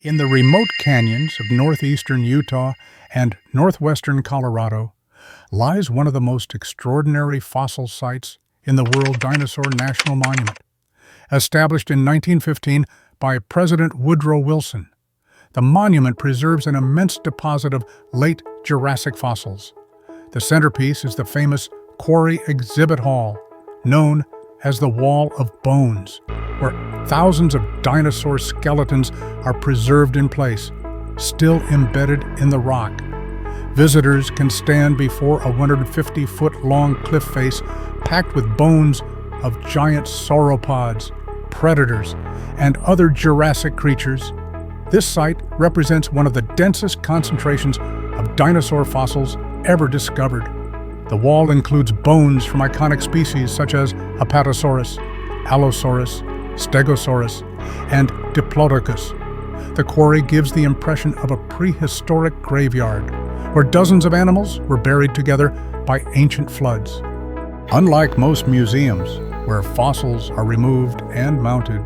In the remote canyons of northeastern Utah and northwestern Colorado lies one of the most extraordinary fossil sites in the world, Dinosaur National Monument. Established in 1915 by President Woodrow Wilson, the monument preserves an immense deposit of late Jurassic fossils. The centerpiece is the famous Quarry exhibit hall, known as the Wall of Bones, where thousands of dinosaur skeletons are preserved in place, still embedded in the rock. Visitors can stand before a 150-foot-long cliff face packed with bones of giant sauropods, predators, and other Jurassic creatures. This site represents one of the densest concentrations of dinosaur fossils ever discovered. The wall includes bones from iconic species such as Apatosaurus, Allosaurus, Stegosaurus, and Diplodocus. The quarry gives the impression of a prehistoric graveyard, where dozens of animals were buried together by ancient floods. Unlike most museums, where fossils are removed and mounted,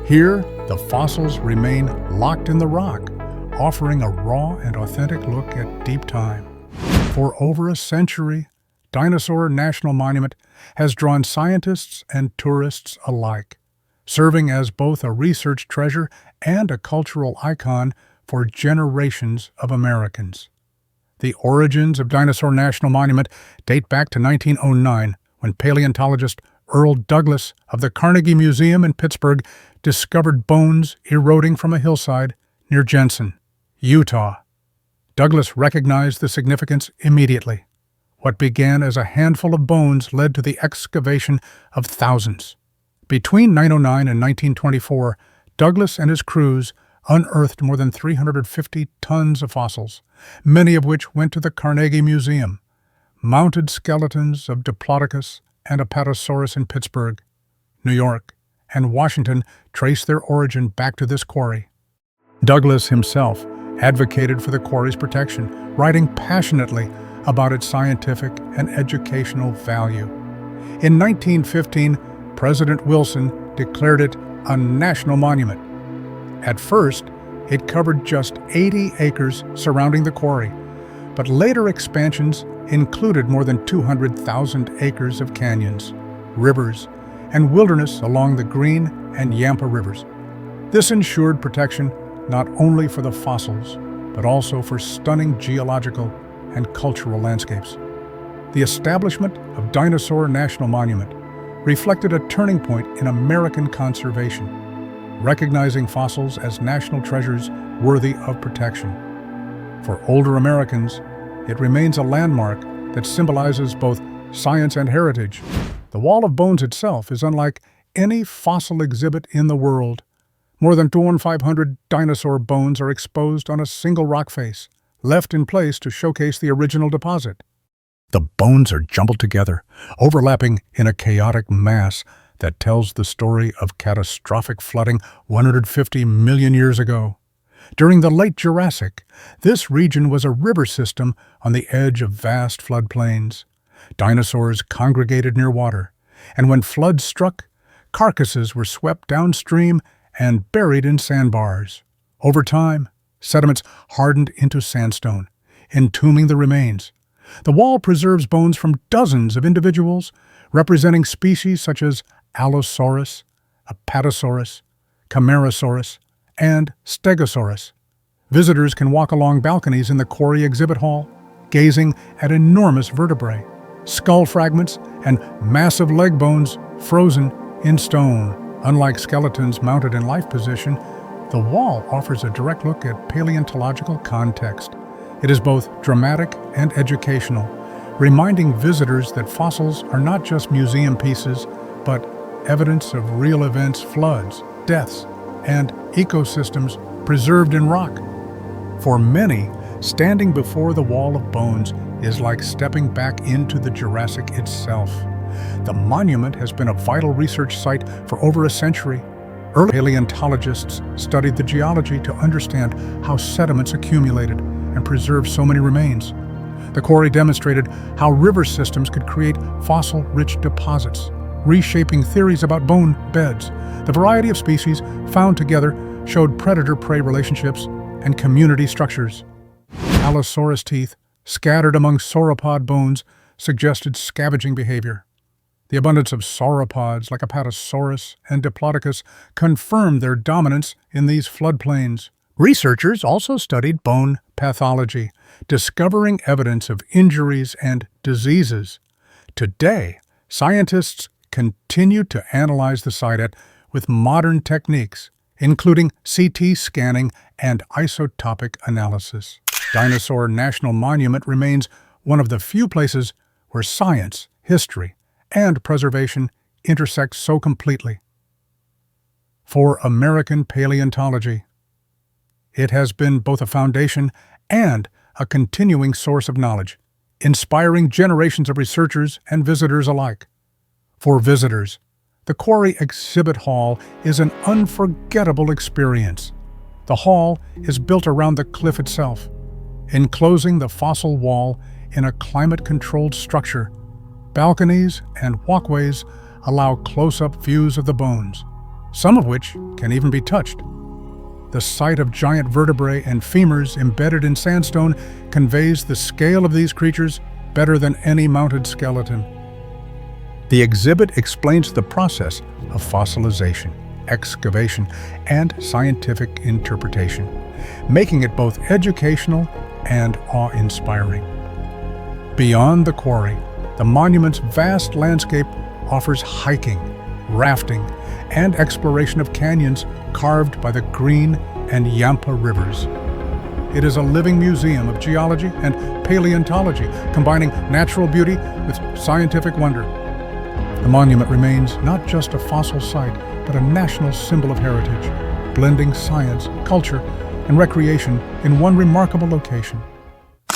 here the fossils remain locked in the rock, offering a raw and authentic look at deep time. For over a century, Dinosaur National Monument has drawn scientists and tourists alike, serving as both a research treasure and a cultural icon for generations of Americans. The origins of Dinosaur National Monument date back to 1909, when paleontologist Earl Douglass of the Carnegie Museum in Pittsburgh discovered bones eroding from a hillside near Jensen, Utah. Douglass recognized the significance immediately. What began as a handful of bones led to the excavation of thousands. Between 1909 and 1924, Douglass and his crews unearthed more than 350 tons of fossils, many of which went to the Carnegie Museum. Mounted skeletons of Diplodocus and Apatosaurus in Pittsburgh, New York, and Washington trace their origin back to this quarry. Douglass himself advocated for the quarry's protection, writing passionately about its scientific and educational value. In 1915, President Wilson declared it a national monument. At first, it covered just 80 acres surrounding the quarry, but later expansions included more than 200,000 acres of canyons, rivers, and wilderness along the Green and Yampa rivers. This ensured protection not only for the fossils, but also for stunning geological and cultural landscapes. The establishment of Dinosaur National Monument reflected a turning point in American conservation, recognizing fossils as national treasures worthy of protection. For older Americans, it remains a landmark that symbolizes both science and heritage. The Wall of Bones itself is unlike any fossil exhibit in the world. More than 2,500 dinosaur bones are exposed on a single rock face, left in place to showcase the original deposit. The bones are jumbled together, overlapping in a chaotic mass that tells the story of catastrophic flooding 150 million years ago. During the late Jurassic, this region was a river system on the edge of vast floodplains. Dinosaurs congregated near water, and when floods struck, carcasses were swept downstream and buried in sandbars. Over time, sediments hardened into sandstone, entombing the remains. The wall preserves bones from dozens of individuals, representing species such as Allosaurus, Apatosaurus, Camarasaurus, and Stegosaurus. Visitors can walk along balconies in the Quarry exhibit hall, gazing at enormous vertebrae, skull fragments, and massive leg bones frozen in stone. Unlike skeletons mounted in life position, the wall offers a direct look at paleontological context. It is both dramatic and educational, reminding visitors that fossils are not just museum pieces, but evidence of real events, floods, deaths, and ecosystems preserved in rock. For many, standing before the Wall of Bones is like stepping back into the Jurassic itself. The monument has been a vital research site for over a century. Early paleontologists studied the geology to understand how sediments accumulated and preserved so many remains. The quarry demonstrated how river systems could create fossil-rich deposits, reshaping theories about bone beds. The variety of species found together showed predator-prey relationships and community structures. Allosaurus teeth, scattered among sauropod bones, suggested scavenging behavior. The abundance of sauropods like Apatosaurus and Diplodocus confirmed their dominance in these floodplains. Researchers also studied bone pathology, discovering evidence of injuries and diseases. Today, scientists continue to analyze the site with modern techniques, including CT scanning and isotopic analysis. Dinosaur National Monument remains one of the few places where science, history, and preservation intersect so completely. For American paleontology, it has been both a foundation and a continuing source of knowledge, inspiring generations of researchers and visitors alike. For visitors, the Quarry Exhibit Hall is an unforgettable experience. The hall is built around the cliff itself, enclosing the fossil wall in a climate-controlled structure. Balconies and walkways allow close-up views of the bones, some of which can even be touched. The sight of giant vertebrae and femurs embedded in sandstone conveys the scale of these creatures better than any mounted skeleton. The exhibit explains the process of fossilization, excavation, and scientific interpretation, making it both educational and awe-inspiring. Beyond the quarry, the monument's vast landscape offers hiking, rafting, and exploration of canyons carved by the Green and Yampa rivers. It is a living museum of geology and paleontology, combining natural beauty with scientific wonder. The monument remains not just a fossil site, but a national symbol of heritage, blending science, culture, and recreation in one remarkable location.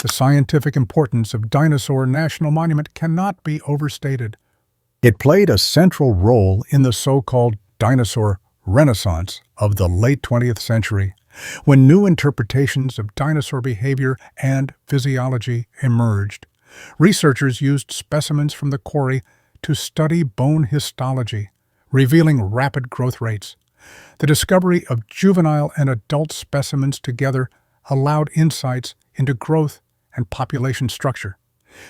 The scientific importance of Dinosaur National Monument cannot be overstated. It played a central role in the so-called dinosaur renaissance of the late 20th century, when new interpretations of dinosaur behavior and physiology emerged. Researchers used specimens from the quarry to study bone histology, revealing rapid growth rates. The discovery of juvenile and adult specimens together allowed insights into growth and population structure.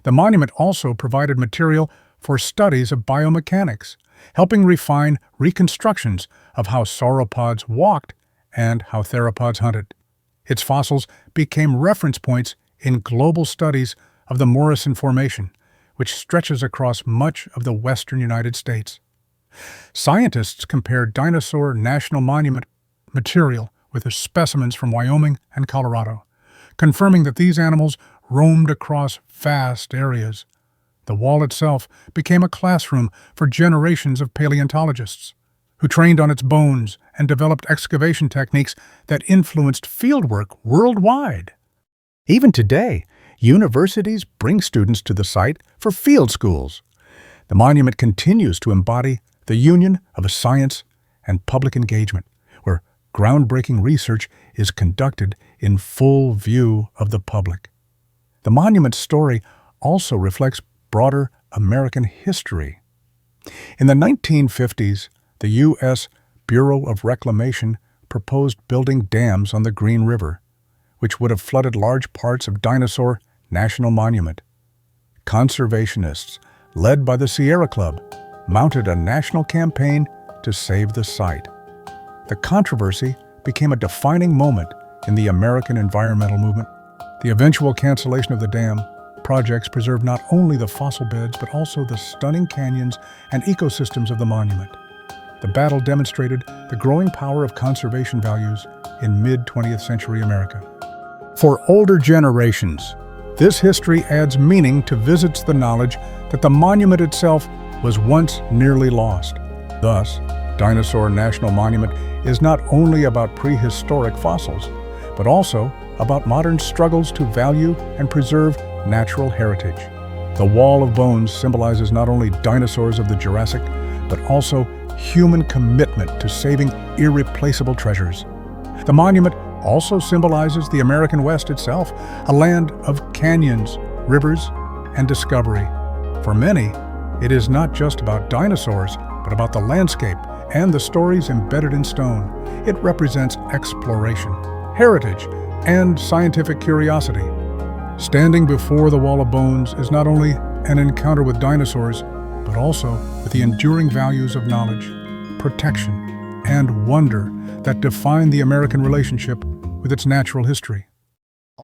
The monument also provided material for studies of biomechanics, helping refine reconstructions of how sauropods walked and how theropods hunted. Its fossils became reference points in global studies of the Morrison Formation, which stretches across much of the western United States. Scientists compared Dinosaur National Monument material with the specimens from Wyoming and Colorado, confirming that these animals roamed across vast areas. The wall itself became a classroom for generations of paleontologists, who trained on its bones and developed excavation techniques that influenced fieldwork worldwide. Even today, universities bring students to the site for field schools. The monument continues to embody the union of science and public engagement, where groundbreaking research is conducted in full view of the public. The monument's story also reflects broader American history. In the 1950s, the U.S. Bureau of Reclamation proposed building dams on the Green River, which would have flooded large parts of Dinosaur National Monument. Conservationists, led by the Sierra Club, mounted a national campaign to save the site. The controversy became a defining moment in the American environmental movement. The eventual cancellation of the dam projects preserved not only the fossil beds but also the stunning canyons and ecosystems of the monument. The battle demonstrated the growing power of conservation values in mid-20th century America. For older generations, this history adds meaning to visits the knowledge that the monument itself was once nearly lost. Thus, Dinosaur National Monument is not only about prehistoric fossils, but also about modern struggles to value and preserve natural heritage. The Wall of Bones symbolizes not only dinosaurs of the Jurassic, but also human commitment to saving irreplaceable treasures. The monument also symbolizes the American West itself, a land of canyons, rivers, and discovery. For many, it is not just about dinosaurs, but about the landscape and the stories embedded in stone. It represents exploration, heritage, and scientific curiosity. Standing before the Wall of Bones is not only an encounter with dinosaurs, but also with the enduring values of knowledge, protection, and wonder that define the American relationship with its natural history.